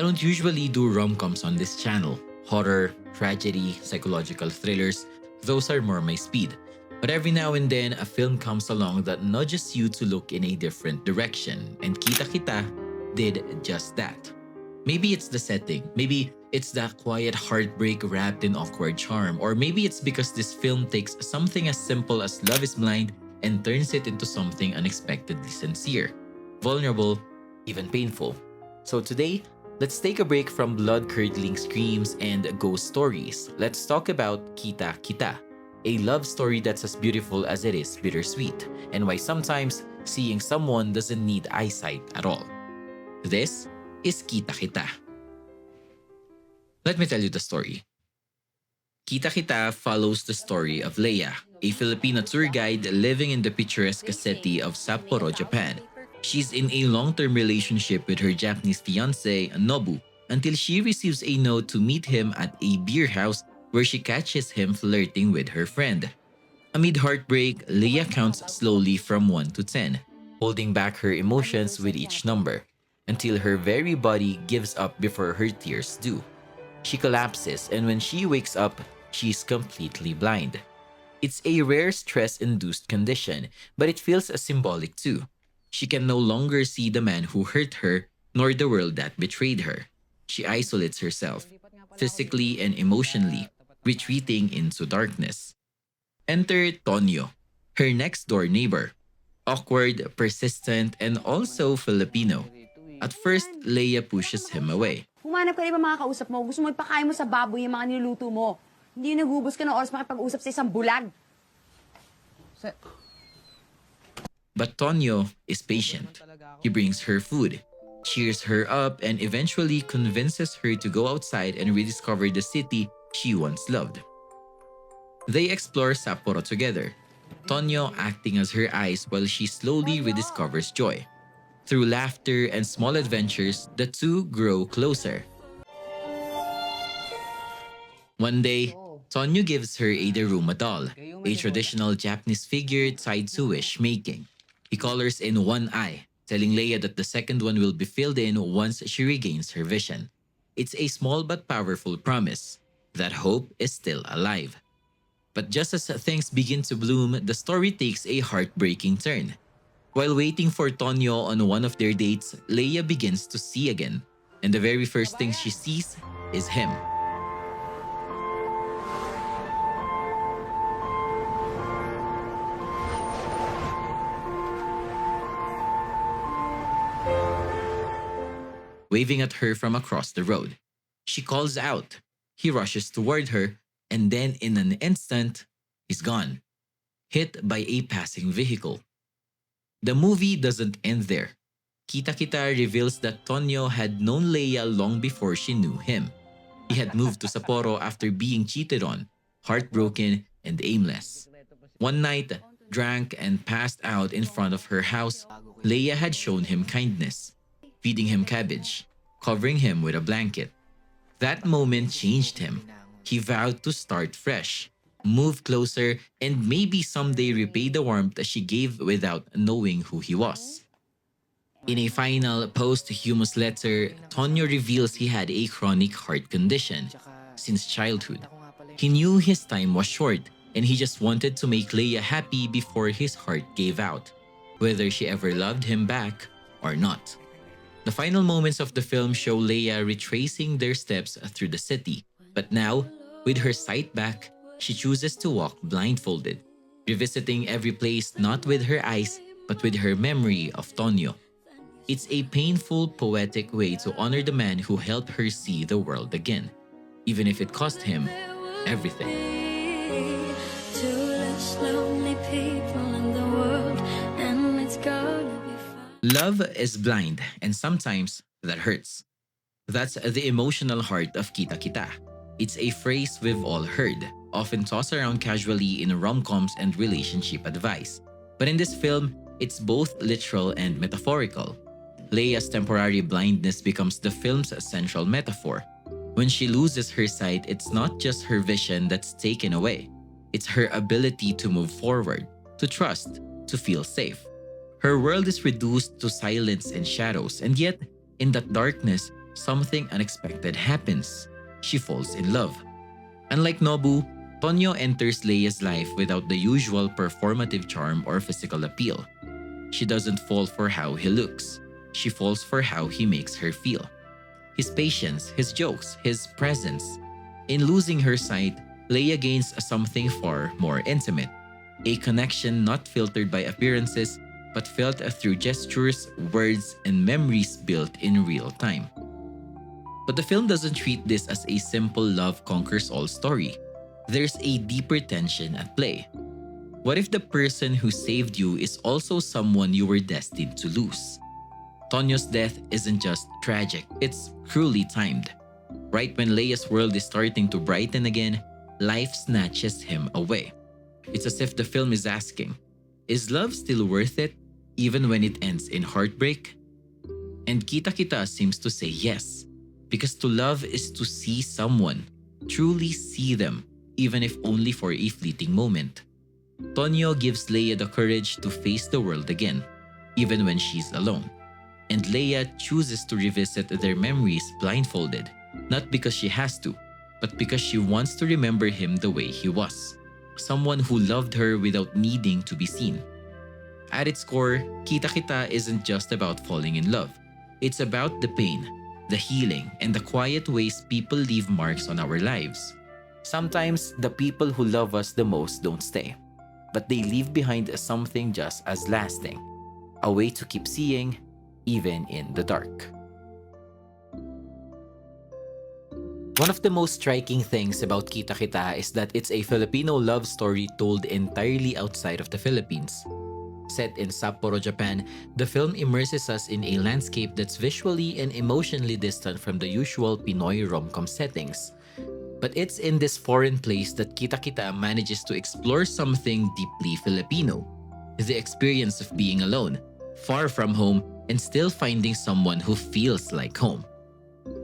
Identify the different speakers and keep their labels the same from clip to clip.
Speaker 1: I don't usually do rom-coms on this channel. Horror, tragedy, psychological thrillers, those are more my speed. But every now and then, a film comes along that nudges you to look in a different direction, and Kita Kita did just that. Maybe it's the setting, maybe it's that quiet heartbreak wrapped in awkward charm, or maybe it's because this film takes something as simple as Love is Blind and turns it into something unexpectedly sincere, vulnerable, even painful. So today, let's take a break from blood-curdling screams and ghost stories. Let's talk about Kita Kita, a love story that's as beautiful as it is bittersweet, and why sometimes seeing someone doesn't need eyesight at all. This is Kita Kita. Let me tell you the story. Kita Kita follows the story of Leia, a Filipino tour guide living in the picturesque city of Sapporo, Japan. She's in a long-term relationship with her Japanese fiancé, Nobu, until she receives a note to meet him at a beer house where she catches him flirting with her friend. Amid heartbreak, Leia counts slowly from 1 to 10, holding back her emotions with each number, until her very body gives up before her tears do. She collapses, and when she wakes up, she's completely blind. It's a rare stress-induced condition, but it feels symbolic too. She can no longer see the man who hurt her, nor the world that betrayed her. She isolates herself, physically and emotionally, retreating into darkness. Enter Tonio, her next-door neighbor. Awkward, persistent, and also Filipino. At first, Leia pushes him away.
Speaker 2: Humanap ka na ibang mga kausap mo. Gusto mo ipakain mo sa baboy yung mga niluluto mo. Hindi yung nagubos ka ng oras makipag-usap sa isang bulag.
Speaker 1: But Tonio is patient. He brings her food, cheers her up, and eventually convinces her to go outside and rediscover the city she once loved. They explore Sapporo together, Tonio acting as her eyes while she slowly rediscovers joy. Through laughter and small adventures, the two grow closer. One day, Tonio gives her a Daruma doll, a traditional Japanese figure tied to wish making. He colors in one eye, telling Leia that the second one will be filled in once she regains her vision. It's a small but powerful promise that hope is still alive. But just as things begin to bloom, the story takes a heartbreaking turn. While waiting for Tonio on one of their dates, Leia begins to see again, and the very first thing she sees is him. Waving at her from across the road. She calls out. He rushes toward her, and then in an instant, he's gone, hit by a passing vehicle. The movie doesn't end there. Kita Kita reveals that Tonio had known Leia long before she knew him. He had moved to Sapporo after being cheated on, heartbroken and aimless. One night, drank and passed out in front of her house, Leia had shown him kindness, feeding him cabbage, covering him with a blanket. That moment changed him. He vowed to start fresh, move closer, and maybe someday repay the warmth she gave without knowing who he was. In a final posthumous letter, Tonio reveals he had a chronic heart condition since childhood. He knew his time was short, and he just wanted to make Leia happy before his heart gave out, whether she ever loved him back or not. The final moments of the film show Leia retracing their steps through the city, but now, with her sight back, she chooses to walk blindfolded, revisiting every place not with her eyes but with her memory of Tonio. It's a painful, poetic way to honor the man who helped her see the world again, even if it cost him everything. Love is blind, and sometimes that hurts. That's the emotional heart of Kita Kita. It's a phrase we've all heard, often tossed around casually in rom-coms and relationship advice. But in this film, it's both literal and metaphorical. Leia's temporary blindness becomes the film's central metaphor. When she loses her sight, it's not just her vision that's taken away. It's her ability to move forward, to trust, to feel safe. Her world is reduced to silence and shadows, and yet, in that darkness, Something unexpected happens. She falls in love. Unlike Nobu, Tonyo enters Leia's life without the usual performative charm or physical appeal. She doesn't fall for how he looks. She falls for how he makes her feel. His patience, his jokes, his presence. In losing her sight, Leia gains something far more intimate. A connection not filtered by appearances, but felt through gestures, words, and memories built in real time. But the film doesn't treat this as a simple love conquers all story. There's a deeper tension at play. What if the person who saved you is also someone you were destined to lose? Tonyo's death isn't just tragic, it's cruelly timed. Right when Leia's world is starting to brighten again, life snatches him away. It's as if the film is asking, is love still worth it, even when it ends in heartbreak? And Kita Kita seems to say yes, because to love is to see someone, truly see them, even if only for a fleeting moment. Tonyo gives Leia the courage to face the world again, even when she's alone. And Leia chooses to revisit their memories blindfolded, not because she has to, but because she wants to remember him the way he was. Someone who loved her without needing to be seen. At its core, Kita Kita isn't just about falling in love. It's about the pain, the healing, and the quiet ways people leave marks on our lives. Sometimes, the people who love us the most don't stay, but they leave behind something just as lasting. A way to keep seeing, even in the dark. One of the most striking things about Kita Kita is that it's a Filipino love story told entirely outside of the Philippines. Set in Sapporo, Japan, the film immerses us in a landscape that's visually and emotionally distant from the usual Pinoy rom-com settings. But it's in this foreign place that Kita Kita manages to explore something deeply Filipino. The experience of being alone, far from home, and still finding someone who feels like home.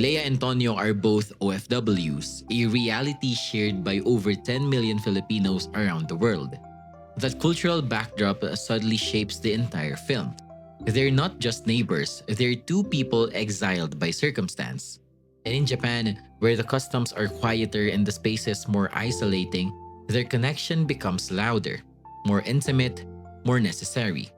Speaker 1: Leia and Tonio are both OFWs, a reality shared by over 10 million Filipinos around the world. That cultural backdrop subtly shapes the entire film. They're not just neighbors, they're two people exiled by circumstance. And in Japan, where the customs are quieter and the spaces more isolating, their connection becomes louder, more intimate, more necessary.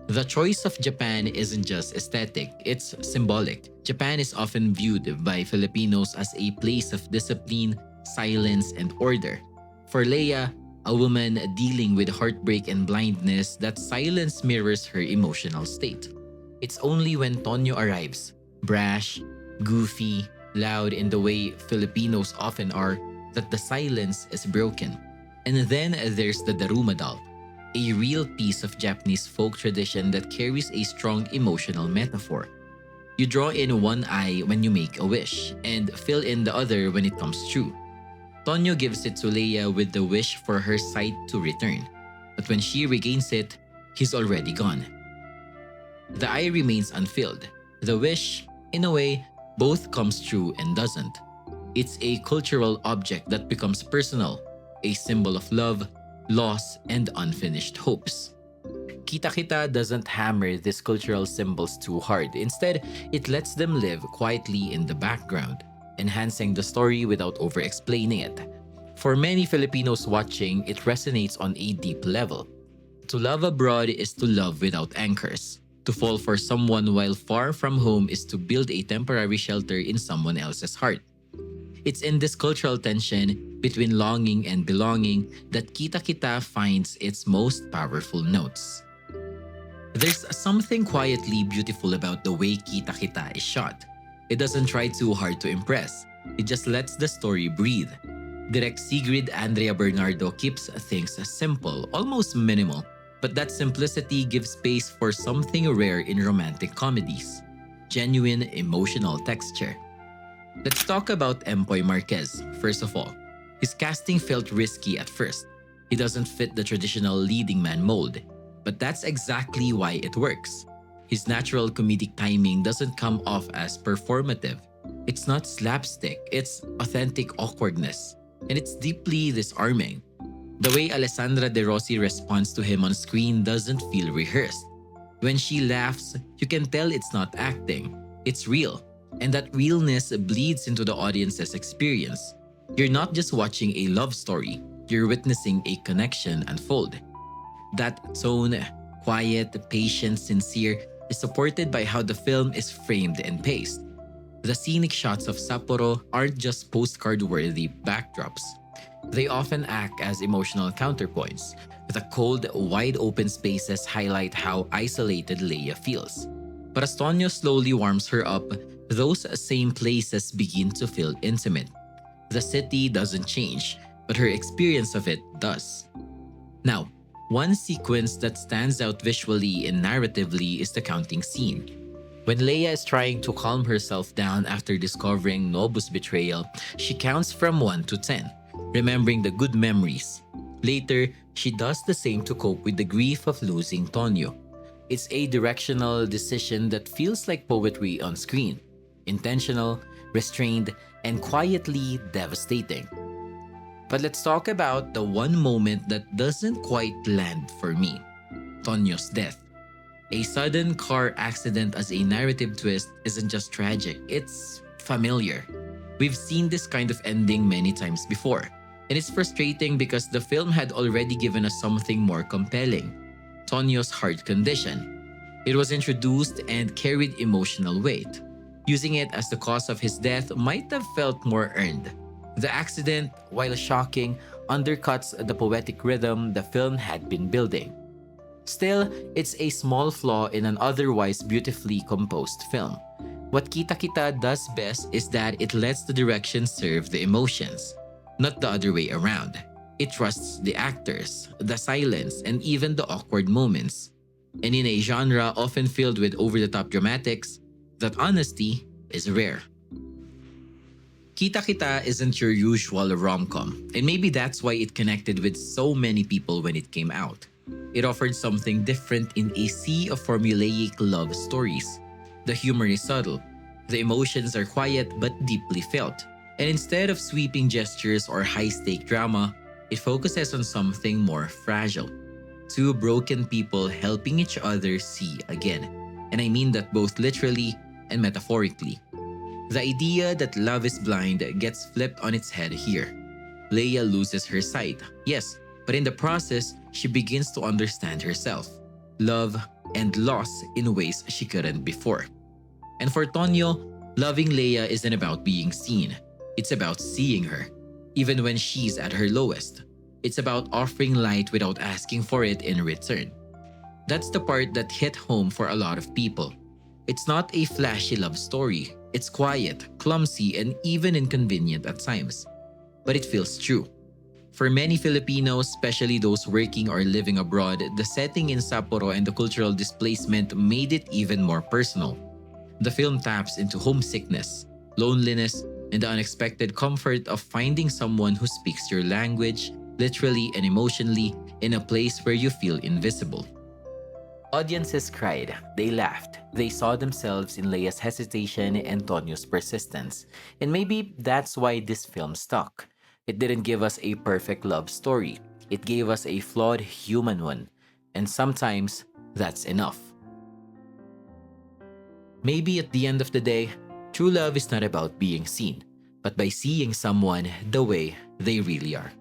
Speaker 1: The choice of Japan isn't just aesthetic, it's symbolic. Japan is often viewed by Filipinos as a place of discipline, silence, and order. For Leia, a woman dealing with heartbreak and blindness, that silence mirrors her emotional state. It's only when Tonyo arrives, brash, goofy, loud in the way Filipinos often are, that the silence is broken. And then there's the Daruma doll, a real piece of Japanese folk tradition that carries a strong emotional metaphor. You draw in one eye when you make a wish, and fill in the other when it comes true. Tonyo gives it to Leia with the wish for her sight to return, but when she regains it, he's already gone. The eye remains unfilled. The wish, in a way, both comes true and doesn't. It's a cultural object that becomes personal, a symbol of love, loss, and unfinished hopes. Kita Kita doesn't hammer these cultural symbols too hard. Instead, it lets them live quietly in the background, enhancing the story without over-explaining it. For many Filipinos watching, it resonates on a deep level. To love abroad is to love without anchors. To fall for someone while far from home is to build a temporary shelter in someone else's heart. It's in this cultural tension between longing and belonging that Kita Kita finds its most powerful notes. There's something quietly beautiful about the way Kita Kita is shot. It doesn't try too hard to impress. It just lets the story breathe. Direct Sigrid Andrea Bernardo keeps things simple, almost minimal. But that simplicity gives space for something rare in romantic comedies: genuine emotional texture. Let's talk about Empoy Marquez, first of all. His casting felt risky at first. He doesn't fit the traditional leading man mold, but that's exactly why it works. His natural comedic timing doesn't come off as performative. It's not slapstick, it's authentic awkwardness. And it's deeply disarming. The way Alessandra De Rossi responds to him on screen doesn't feel rehearsed. When she laughs, you can tell it's not acting. It's real. And that realness bleeds into the audience's experience. You're not just watching a love story, you're witnessing a connection unfold. That tone, quiet, patient, sincere, is supported by how the film is framed and paced. The scenic shots of Sapporo aren't just postcard worthy backdrops. They often act as emotional counterpoints. The cold, wide open spaces highlight how isolated Leia feels. But as Tonyo slowly warms her up, those same places begin to feel intimate. The city doesn't change, but her experience of it does. Now, one sequence that stands out visually and narratively is the counting scene. When Leia is trying to calm herself down after discovering Nobu's betrayal, she counts from 1 to 10, remembering the good memories. Later, she does the same to cope with the grief of losing Tonyo. It's a directional decision that feels like poetry on screen, intentional, restrained, and quietly devastating. But let's talk about the one moment that doesn't quite land for me: Tonyo's death. A sudden car accident as a narrative twist isn't just tragic, it's familiar. We've seen this kind of ending many times before, and it's frustrating because the film had already given us something more compelling: Tonyo's heart condition. It was introduced and carried emotional weight. Using it as the cause of his death might have felt more earned. The accident, while shocking, undercuts the poetic rhythm the film had been building. Still, it's a small flaw in an otherwise beautifully composed film. What Kita Kita does best is that it lets the direction serve the emotions, not the other way around. It trusts the actors, the silence, and even the awkward moments. And in a genre often filled with over the top dramatics, that honesty is rare. Kita Kita isn't your usual rom-com, and maybe that's why it connected with so many people when it came out. It offered something different in a sea of formulaic love stories. The humor is subtle, the emotions are quiet but deeply felt, and instead of sweeping gestures or high-stake drama, it focuses on something more fragile. Two broken people helping each other see again, and I mean that both literally and metaphorically. The idea that love is blind gets flipped on its head here. Leia loses her sight, yes, but in the process, she begins to understand herself, love, and loss in ways she couldn't before. And for Tonyo, loving Leia isn't about being seen, it's about seeing her, even when she's at her lowest. It's about offering light without asking for it in return. That's the part that hit home for a lot of people. It's not a flashy love story. It's quiet, clumsy, and even inconvenient at times. But it feels true. For many Filipinos, especially those working or living abroad, the setting in Sapporo and the cultural displacement made it even more personal. The film taps into homesickness, loneliness, and the unexpected comfort of finding someone who speaks your language, literally and emotionally, in a place where you feel invisible. Audiences cried, they laughed, they saw themselves in Leia's hesitation and Tonyo's persistence. And maybe that's why this film stuck. It didn't give us a perfect love story, it gave us a flawed human one. And sometimes, that's enough. Maybe at the end of the day, true love is not about being seen, but by seeing someone the way they really are.